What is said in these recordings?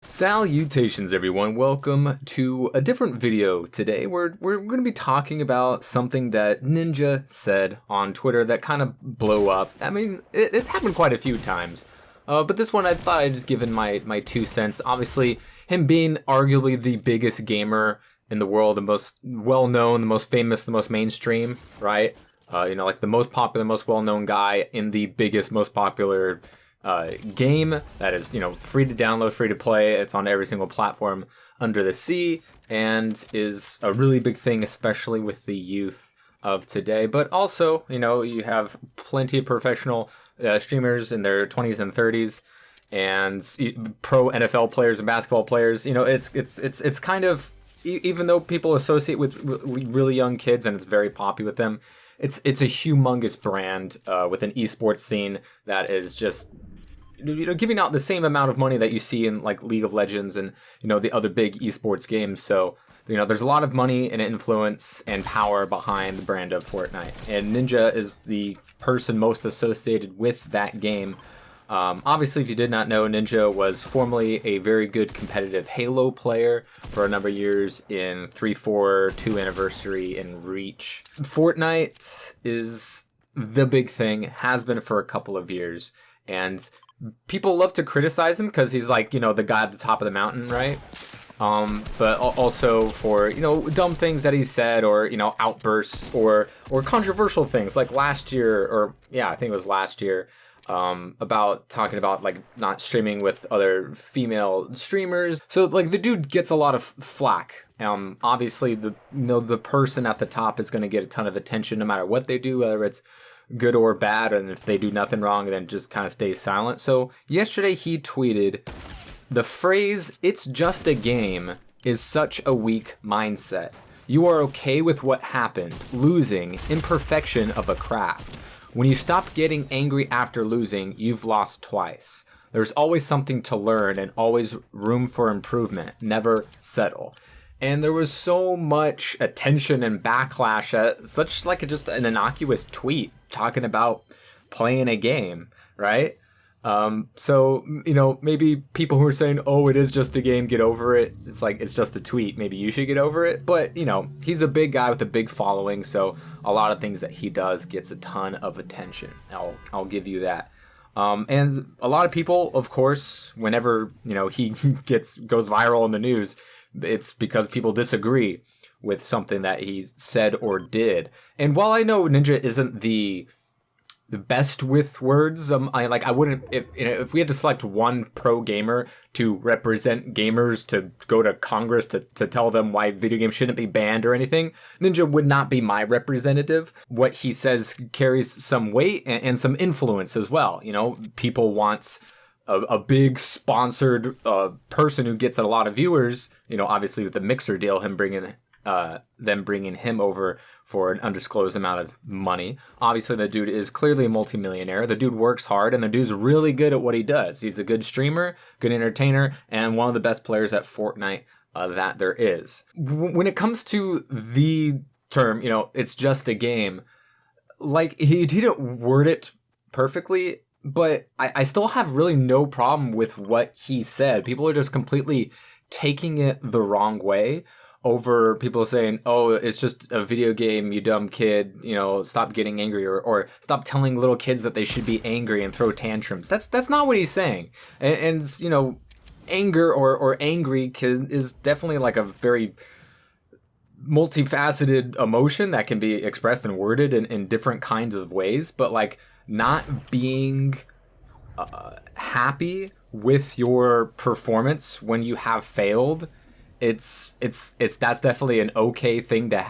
Salutations everyone, welcome to a different video today. We're going to be talking about something that Ninja said on Twitter that kind of blew up. I mean, it's happened quite a few times, but this one I thought I'd just give in my 2 cents. Obviously, him being arguably the biggest gamer in the world, the most well-known, the most famous, the most mainstream, right? Like the most popular, most well-known guy in the biggest, most popular game that is, free to download, free to play. It's on every single platform under the sea and is a really big thing, especially with the youth of today. But also, you have plenty of professional streamers in their 20s and 30s and pro NFL players and basketball players. It's kind of, even though people associate with really young kids and it's very popular with them, it's a humongous brand with an esports scene that is just giving out the same amount of money that you see in like League of Legends and the other big esports games. So there's a lot of money and influence and power behind the brand of Fortnite, and Ninja is the person most associated with that game. Obviously, if you did not know, Ninja was formerly a very good competitive Halo player for a number of years in 3.4, 2 Anniversary, and Reach. Fortnite is the big thing, has been for a couple of years, and people love to criticize him because he's like, the guy at the top of the mountain, right? But also for, dumb things that he said or, outbursts or controversial things like last year, or I think it was last year, about talking about like not streaming with other female streamers. So like the dude gets a lot of flack. Obviously the person at the top is going to get a ton of attention no matter what they do, whether it's good or bad, and if they do nothing wrong, then just kind of stay silent. So yesterday he tweeted, "The phrase, 'it's just a game,' is such a weak mindset. You are okay with what happened, losing, imperfection of a craft. When you stop getting angry after losing, you've lost twice. There's always something to learn and always room for improvement. Never settle." And there was so much attention and backlash at such like just an innocuous tweet talking about playing a game, right? So, maybe people who are saying, "Oh, it is just a game, get over it." It's like, it's just a tweet. Maybe you should get over it. But, he's a big guy with a big following. So a lot of things that he does gets a ton of attention. I'll give you that. And a lot of people, of course, whenever, he goes viral in the news, it's because people disagree with something that he said or did. And while I know Ninja isn't the best with words, I wouldn't, if we had to select one pro gamer to represent gamers to go to Congress to tell them why video games shouldn't be banned or anything, Ninja would not be my representative. What he says carries some weight and some influence as well. People want a big sponsored person who gets a lot of viewers, obviously with the Mixer deal, them bringing him over for an undisclosed amount of money. Obviously, the dude is clearly a multimillionaire. The dude works hard, and the dude's really good at what he does. He's a good streamer, good entertainer, and one of the best players at Fortnite that there is. When it comes to the term, it's just a game, like, he didn't word it perfectly, but I still have really no problem with what he said. People are just completely taking it the wrong way over people saying, "Oh, it's just a video game, you dumb kid, stop getting angry," or stop telling little kids that they should be angry and throw tantrums. That's not what he's saying. And anger or angry is definitely like a very multifaceted emotion that can be expressed and worded in different kinds of ways. But like, not being happy with your performance when you have failed, it's that's definitely an okay thing to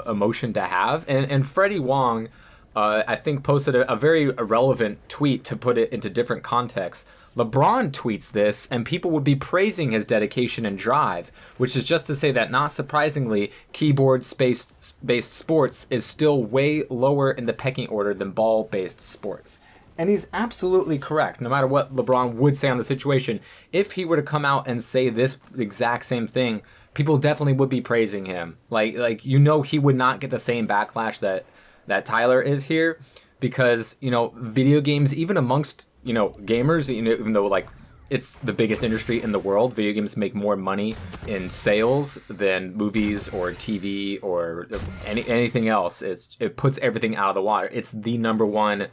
emotion to have. And Freddie Wong, I think, posted a very relevant tweet to put it into different contexts. LeBron tweets this, and people would be praising his dedication and drive, which is just to say that, not surprisingly, keyboard-based sports is still way lower in the pecking order than ball-based sports. And he's absolutely correct, no matter what LeBron would say on the situation. If he were to come out and say this exact same thing, people definitely would be praising him. Like he would not get the same backlash that Tyler is here, because, video games, even amongst, gamers, even though like it's the biggest industry in the world. Video games make more money in sales than movies or TV or anything else. It puts everything out of the water. It's the number one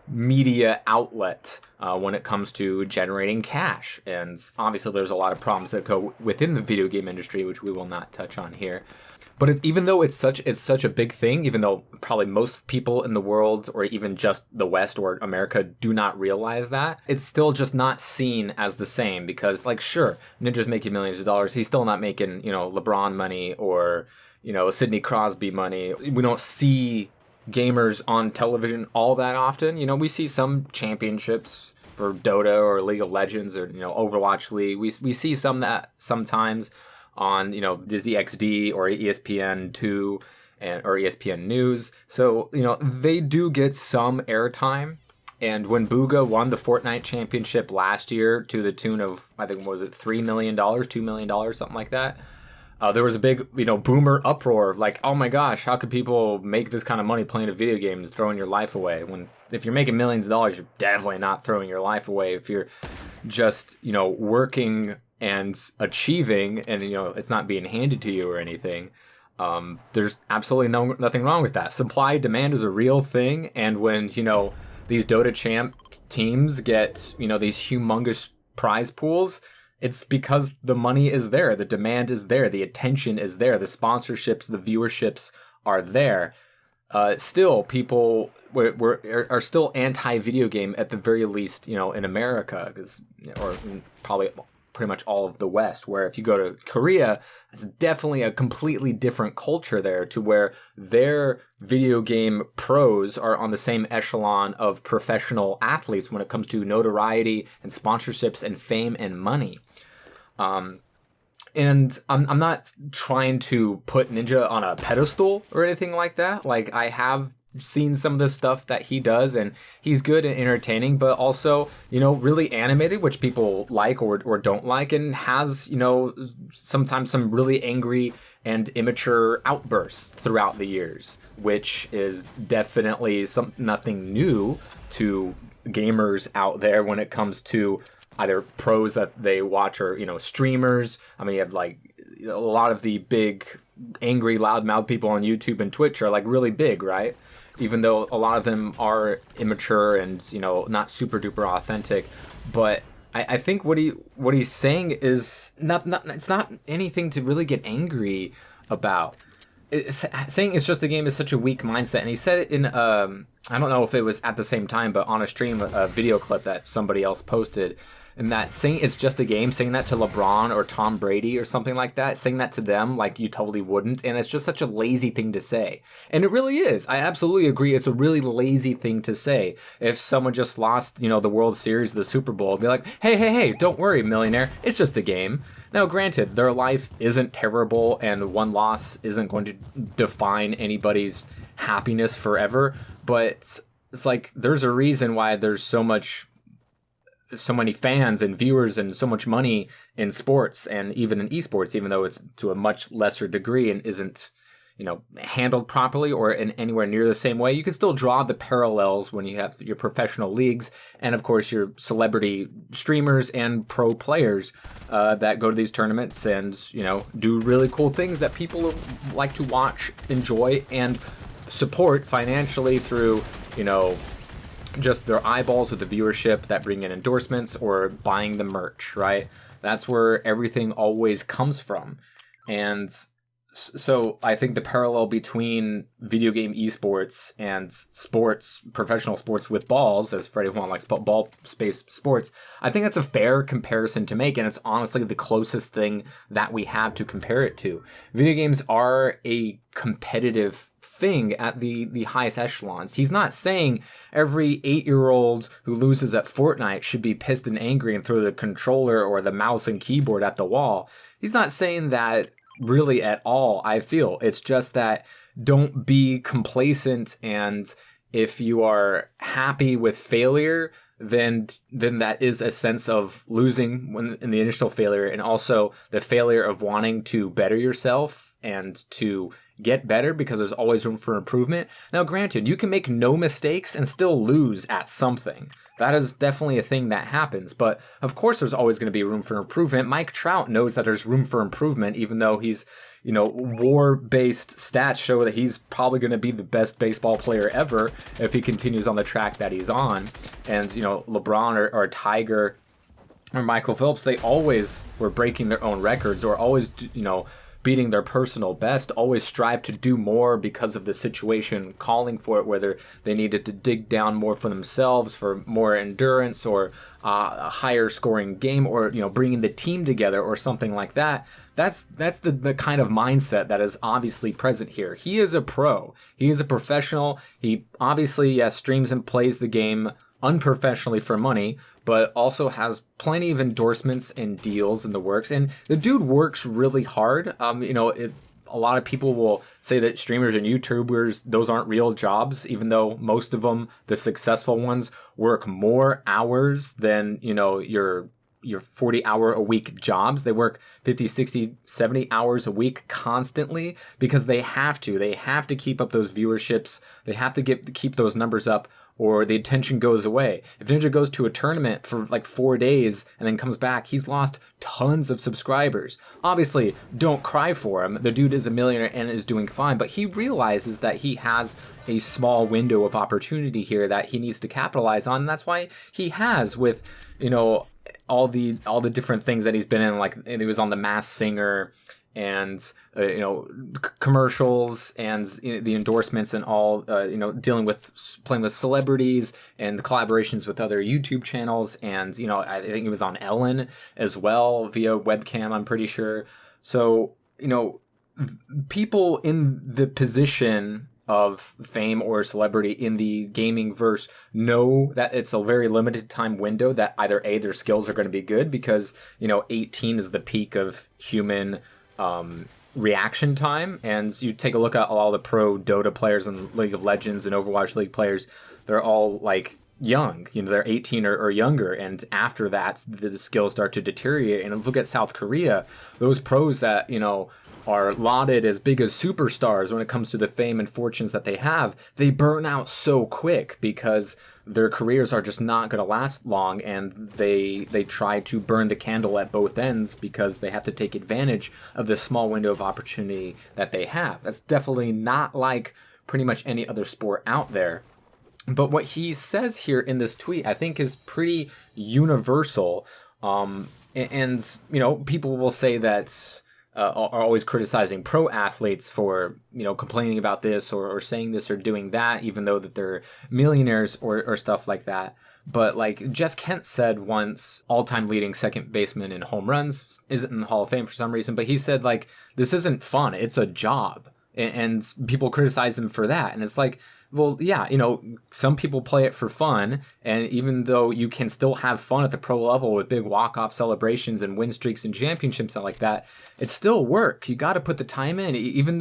media outlet when it comes to generating cash. And obviously there's a lot of problems that go within the video game industry, which we will not touch on here. But even though it's such a big thing, even though probably most people in the world or even just the West or America do not realize that, it's still just not seen as the same because, like, sure, Ninja's making millions of dollars. He's still not making, LeBron money or, Sidney Crosby money. We don't see gamers on television all that often. We see some championships for Dota or League of Legends or, Overwatch League. We see some that sometimes on, Disney XD or ESPN2 or ESPN News. So, they do get some airtime. And when Bugha won the Fortnite championship last year to the tune of, I think, was it $3 million, $2 million, something like that, there was a big, boomer uproar of like, oh my gosh, how could people make this kind of money playing a video game and throwing your life away? When if you're making millions of dollars, you're definitely not throwing your life away. If you're just, working and achieving and, it's not being handed to you or anything, there's absolutely nothing wrong with that. Supply demand is a real thing. And when, these Dota champ teams get, these humongous prize pools, it's because the money is there, the demand is there, the attention is there, the sponsorships, the viewerships are there. Still, people are still anti-video game at the very least, in America, or probably pretty much all of the West, where if you go to Korea, it's definitely a completely different culture there, to where their video game pros are on the same echelon of professional athletes when it comes to notoriety and sponsorships and fame and money. And I'm not trying to put Ninja on a pedestal or anything like that. Like, I have seen some of the stuff that he does, and he's good and entertaining, but also, really animated, which people like or don't like, and has, sometimes some really angry and immature outbursts throughout the years, which is definitely nothing new to gamers out there when it comes to either pros that they watch or, streamers. I mean, you have like a lot of the big angry loudmouth people on YouTube and Twitch are like really big, right? Even though a lot of them are immature and, not super duper authentic. But I think what he's saying is it's not anything to really get angry about. Saying it's just the game is such a weak mindset. And he said it in, I don't know if it was at the same time, but on a stream, a video clip that somebody else posted, and that saying it's just a game, saying that to LeBron or Tom Brady or something like that, saying that to them like you totally wouldn't. And it's just such a lazy thing to say. And it really is. I absolutely agree. It's a really lazy thing to say. If someone just lost, the World Series, the Super Bowl, be like, hey, don't worry, millionaire. It's just a game. Now, granted, their life isn't terrible and one loss isn't going to define anybody's happiness forever. But it's like, there's a reason why there's so many fans and viewers and so much money in sports and even in esports, even though it's to a much lesser degree and isn't, handled properly or in anywhere near the same way. You can still draw the parallels when you have your professional leagues and, of course, your celebrity streamers and pro players that go to these tournaments and, do really cool things that people like to watch, enjoy, and support financially through, just their eyeballs with the viewership that bring in endorsements or buying the merch, right? That's where everything always comes from. And so I think the parallel between video game esports and sports, professional sports with balls, as Freddie Juan likes, ball space sports, I think that's a fair comparison to make, and it's honestly the closest thing that we have to compare it to. Video games are a competitive thing at the highest echelons. He's not saying every 8-year-old who loses at Fortnite should be pissed and angry and throw the controller or the mouse and keyboard at the wall. He's not saying that really at all, I feel. It's just that don't be complacent, and if you are happy with failure, then that is a sense of losing when in the initial failure, and also the failure of wanting to better yourself and to get better because there's always room for improvement. Now, granted, you can make no mistakes and still lose at something. that is definitely a thing that happens. But of course, there's always going to be room for improvement. Mike Trout knows that there's room for improvement, even though he's, war-based stats show that he's probably going to be the best baseball player ever if he continues on the track that he's on. And, LeBron or Tiger or Michael Phelps, they always were breaking their own records, or always, beating their personal best, always strive to do more because of the situation calling for it, whether they needed to dig down more for themselves for more endurance, or a higher scoring game, or bringing the team together or something like that. That's the kind of mindset that is obviously present here. He is a pro. He is a professional. He obviously, streams and plays the game unprofessionally for money, but also has plenty of endorsements and deals in the works. And the dude works really hard. A lot of people will say that streamers and YouTubers, those aren't real jobs, even though most of them, the successful ones, work more hours than, your 40-hour-a-week jobs. They work 50, 60, 70 hours a week constantly because they have to. They have to keep up those viewerships. They have to keep those numbers up, or the attention goes away. If Ninja goes to a tournament for like 4 days and then comes back, he's lost tons of subscribers. Obviously, don't cry for him. The dude is a millionaire and is doing fine, but he realizes that he has a small window of opportunity here that he needs to capitalize on. And that's why he has, with, all the different things that he's been in, like he was on The Masked Singer, and commercials, and the endorsements, and all dealing with playing with celebrities, and the collaborations with other YouTube channels, and I think he was on Ellen as well via webcam, I'm pretty sure. So people in the position of fame or celebrity in the gaming verse know that it's a very limited time window, that either A, their skills are going to be good, because 18 is the peak of human reaction time. And you take a look at all the pro Dota players and League of Legends and Overwatch League players, they're all like young, they're 18 or younger, and after that the skills start to deteriorate. And look at South Korea, those pros that are lauded as big as superstars when it comes to the fame and fortunes that they have, they burn out so quick because their careers are just not going to last long, and they try to burn the candle at both ends because they have to take advantage of the small window of opportunity that they have. That's definitely not like pretty much any other sport out there. But what he says here in this tweet, I think, is pretty universal. And people will say that are always criticizing pro athletes for, complaining about this or saying this or doing that, even though that they're millionaires or stuff like that. But like Jeff Kent said once, all-time leading second baseman in home runs, isn't in the Hall of Fame for some reason, but he said, like, this isn't fun, it's a job. And people criticize him for that. And it's like, well, yeah, some people play it for fun, and even though you can still have fun at the pro level with big walk-off celebrations and win streaks and championships and like that, it's still work. You got to put the time in, even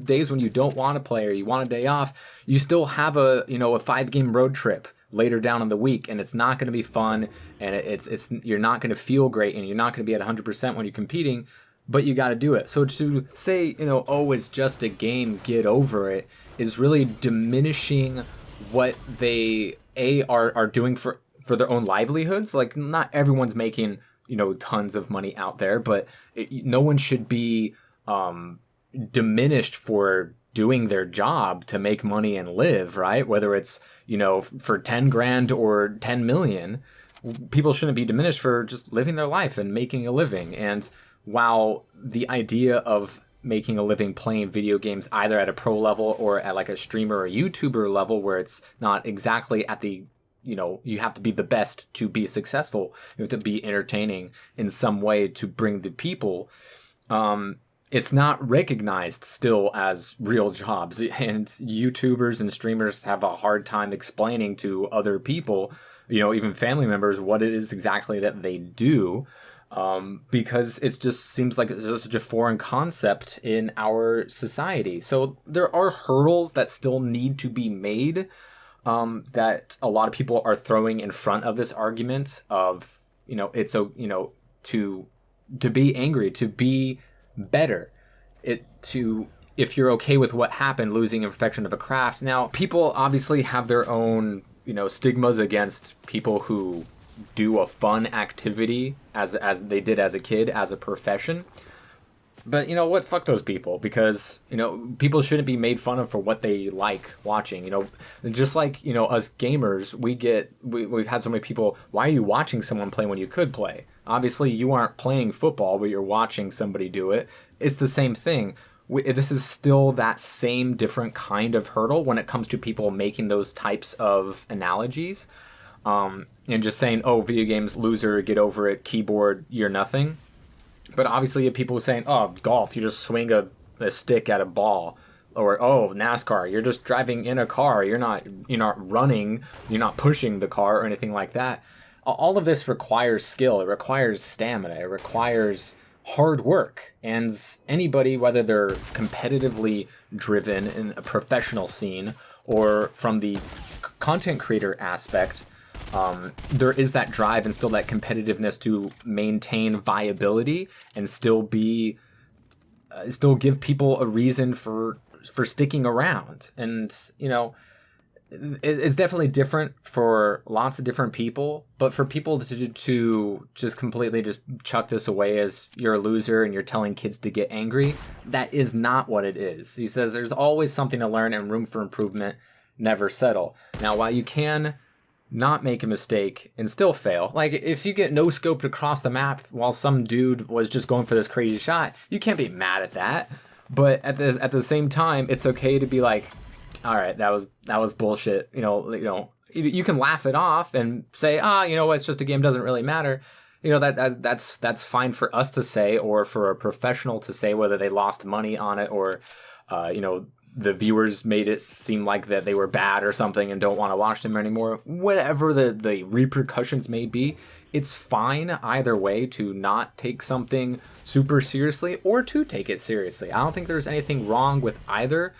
days when you don't want to play or you want a day off, you still have a 5-game road trip later down in the week, and it's not going to be fun, and it's you're not going to feel great, and you're not going to be at 100% when you're competing. But you got to do it. So to say, oh, it's just a game, get over it, is really diminishing what they are doing for their own livelihoods. Like, not everyone's making, tons of money out there, but no one should be diminished for doing their job to make money and live, right? Whether it's, for 10 grand or 10 million, people shouldn't be diminished for just living their life and making a living. And while the idea of making a living playing video games either at a pro level or at like a streamer or YouTuber level, where it's not exactly at the, you have to be the best to be successful, you have to be entertaining in some way to bring the people, it's not recognized still as real jobs. And YouTubers and streamers have a hard time explaining to other people, even family members, what it is exactly that they do. Because it just seems like it's just such a foreign concept in our society. So there are hurdles that still need to be made, that a lot of people are throwing in front of this argument of, it's, to be angry, to be better, if you're okay with what happened, losing in perfection of a craft. Now, people obviously have their own, stigmas against people who do a fun activity as they did as a kid, as a profession. But you know what? Fuck those people, because people shouldn't be made fun of for what they like watching. Just like us gamers, we've had so many people. Why are you watching someone play when you could play? Obviously, you aren't playing football, but you're watching somebody do it. It's the same thing. This is still that same different kind of hurdle when it comes to people making those types of analogies, and just saying, "Oh, video games, loser, get over it. Keyboard, you're nothing." But obviously, you have people saying, "Oh, golf, you just swing a stick at a ball," or "Oh, NASCAR, you're just driving in a car. You're not running. You're not pushing the car or anything like that." All of this requires skill. It requires stamina. It requires hard work. And anybody, whether they're competitively driven in a professional scene or from the content creator aspect, there is that drive and still that competitiveness to maintain viability and still give people a reason for sticking around. And it's definitely different for lots of different people, but for people to just completely just chuck this away as you're a loser and you're telling kids to get angry, that is not what it is. He says there's always something to learn and room for improvement. Never settle. Now, while you can not make a mistake and still fail, like if you get no scoped across the map while some dude was just going for this crazy shot, you can't be mad at that. But at the same time, it's okay to be like, all right, that was bullshit. You can laugh it off and say, it's just a game, doesn't really matter. That's fine for us to say, or for a professional to say, whether they lost money on it or, the viewers made it seem like that they were bad or something and don't want to watch them anymore. Whatever the repercussions may be, it's fine either way to not take something super seriously or to take it seriously. I don't think there's anything wrong with either.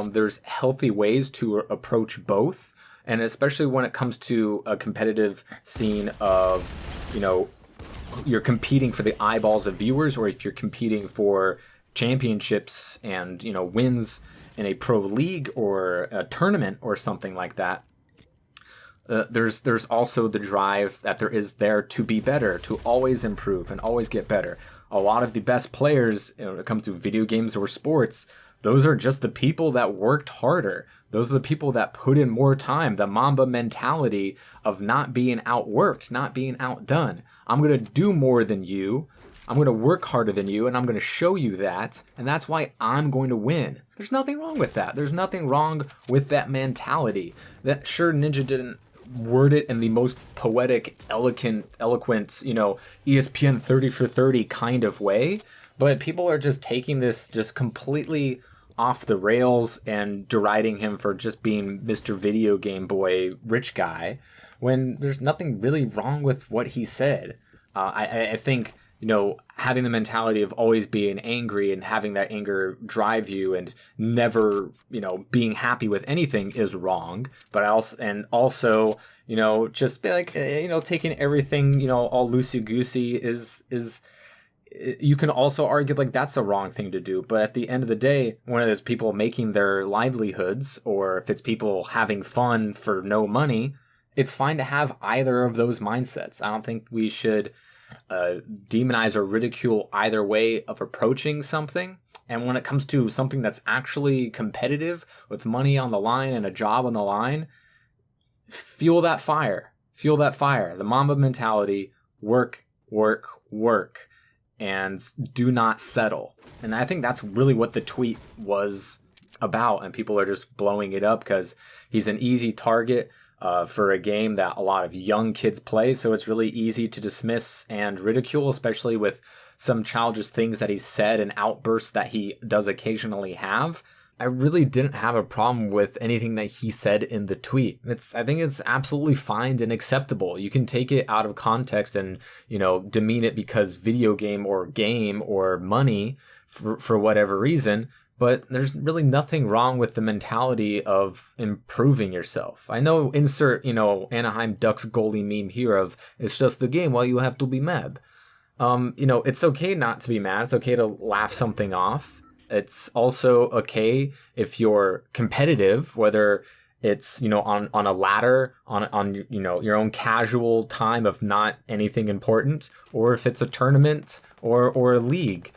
There's healthy ways to approach both. And especially when it comes to a competitive scene of, you're competing for the eyeballs of viewers, or if you're competing for championships and, wins in a pro league or a tournament or something like that. There's also the drive that there is there to be better, to always improve and always get better. A lot of the best players when it comes to video games or sports, those are just the people that worked harder. Those are the people that put in more time. The Mamba mentality of not being outworked, not being outdone. I'm going to do more than you. I'm going to work harder than you, and I'm going to show you that, and that's why I'm going to win. There's nothing wrong with that. There's nothing wrong with that mentality. That sure, Ninja didn't word it in the most poetic, eloquent, ESPN 30 for 30 kind of way, but people are just taking this just completely off the rails and deriding him for just being Mr. Video Game Boy rich guy, when there's nothing really wrong with what he said. I think having the mentality of always being angry and having that anger drive you and never, being happy with anything is wrong. But also, just be like, taking everything, all loosey-goosey is you can also argue like that's a wrong thing to do. But at the end of the day, when it's people making their livelihoods, or if it's people having fun for no money, it's fine to have either of those mindsets. I don't think we should demonize or ridicule either way of approaching something. And when it comes to something that's actually competitive with money on the line and a job on the line, fuel that fire. The Mamba mentality, work, and do not settle. And I think that's really what the tweet was about, and people are just blowing it up because he's an easy target for a game that a lot of young kids play, so it's really easy to dismiss and ridicule, especially with some childish things that he said and outbursts that he does occasionally have. I really didn't have a problem with anything that he said in the tweet. I think it's absolutely fine and acceptable. You can take it out of context and, demean it because video game or money for whatever reason. But there's really nothing wrong with the mentality of improving yourself. I know, insert, Anaheim Ducks goalie meme here of, it's just the game, well, you have to be mad. It's okay not to be mad. It's okay to laugh something off. It's also okay if you're competitive, whether it's, you know, on a ladder, on you know, your own casual time of not anything important, or if it's a tournament or a league.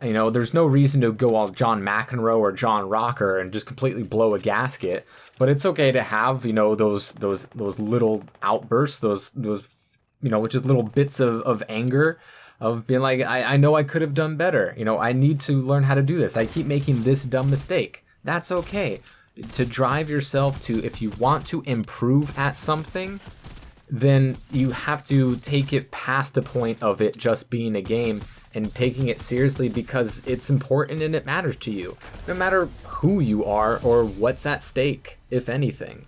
You know, there's no reason to go all John McEnroe or John Rocker and just completely blow a gasket. But it's okay to have, you know, those little outbursts, those you know, just little bits of anger, of being like, I know I could have done better. You know, I need to learn how to do this. I keep making this dumb mistake. That's okay. To drive yourself to, if you want to improve at something, then you have to take it past the point of it just being a game and taking it seriously because it's important and it matters to you, no matter who you are or what's at stake, if anything.